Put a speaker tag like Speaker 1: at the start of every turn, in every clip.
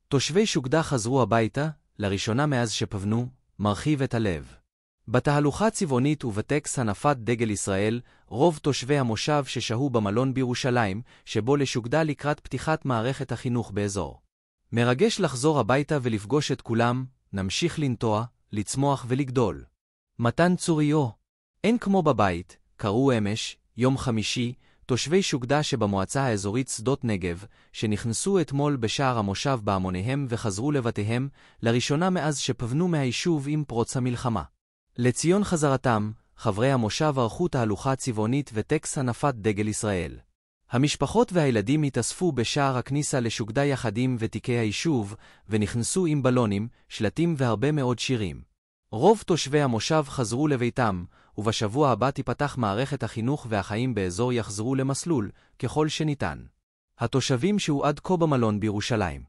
Speaker 1: תושבי שוקדה חזרו הביתה, לראשונה מאז שפבנו, מרחיב את הלב. בתהלוכה צבעונית ובטקס הנפת דגל ישראל, רוב תושבי המושב ששהו במלון בירושלים, שבו לשוקדה לקראת פתיחת מערכת החינוך באזור. מרגש לחזור הביתה ולפגוש את כולם, נמשיך לנטוע, לצמוח ולגדול. מתן צוריו. אין כמו בבית, קראו אמש, יום חמישי, תושבי שוקדה שבמועצה האזורית שדות נגב, שנכנסו אתמול בשער המושב בהמוניהם וחזרו לבתיהם, לראשונה מאז שפבנו מהיישוב עם פרוץ המלחמה. לציון חזרתם, חברי המושב ערכו תהלוכה צבעונית וטקס הנפת דגל ישראל. המשפחות והילדים התאספו בשער הכניסה לשוקדה יחדים ותיקי היישוב, ונכנסו עם בלונים, שלטים והרבה מאוד שירים. רוב תושבי המושב חזרו לביתם, ובשבוע הבא תיפתח מערכת החינוך והחיים באזור יחזרו למסלול, ככל שניתן. התושבים שהוא עד כה במלון בירושלים.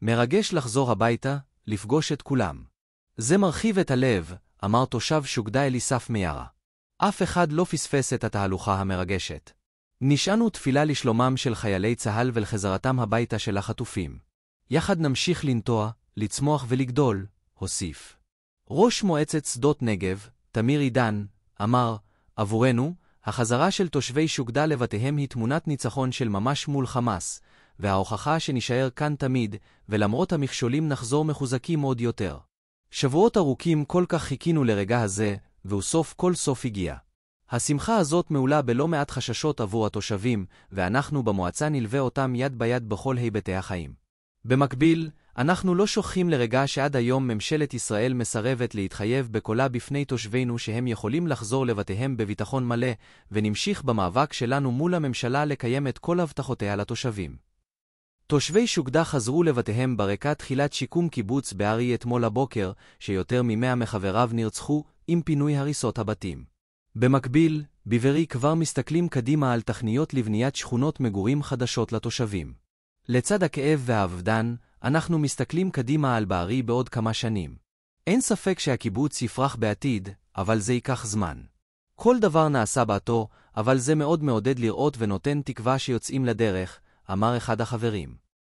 Speaker 1: מרגש לחזור הביתה, לפגוש את כולם. זה מרחיב את הלב, אמר תושב שוקדה אליסף מירה. אף אחד לא פספס את התהלוכה המרגשת. נשענו תפילה לשלומם של חיילי צה"ל ולחזרתם הביתה של החטופים. יחד נמשיך לנטוע, לצמוח ולגדול, הוסיף. ראש מועצת שדות נגב, תמיר עידן, אמר, עבורנו, החזרה של תושבי שוקדה לבתיהם היא תמונת ניצחון של ממש מול חמאס, וההוכחה שנשאר כאן תמיד, ולמרות המכשולים נחזור מחוזקים עוד יותר. שבועות ארוכים כל כך חיכינו לרגע הזה, והוא סוף כל סוף הגיע. השמחה הזאת מעולה בלא מעט חששות עבור התושבים, ואנחנו במועצה נלווה אותם יד ביד בכל היבטי החיים. במקביל, אנחנו לא שוכחים לרגע שעד היום ממשלת ישראל מסרבת להתחייב בקולה בפני תושבינו שהם יכולים לחזור לבתיהם בביטחון מלא, ונמשיך במאבק שלנו מול הממשלה לקיים את כל הבטחותיה לתושבים. תושבי שוקדה חזרו לבתיהם ברקע תחילת שיקום קיבוץ בארי אתמול הבוקר, שיותר מ100 מחבריו נרצחו עם פינוי הריסות הבתים. במקביל, בבארי כבר מסתכלים קדימה על תכניות לבניית שכונות מגורים חדשות לתושבים. לצד הכאב והאבדן, אנחנו מסתכלים קדימה על בארי בעוד כמה שנים. אין ספק שהקיבוץ יפרח בעתיד, אבל זה ייקח זמן. כל דבר נעשה בעתו, אבל זה מאוד מעודד לראות ונותן תקווה שיוצאים לדרך, אמר אחד החברים.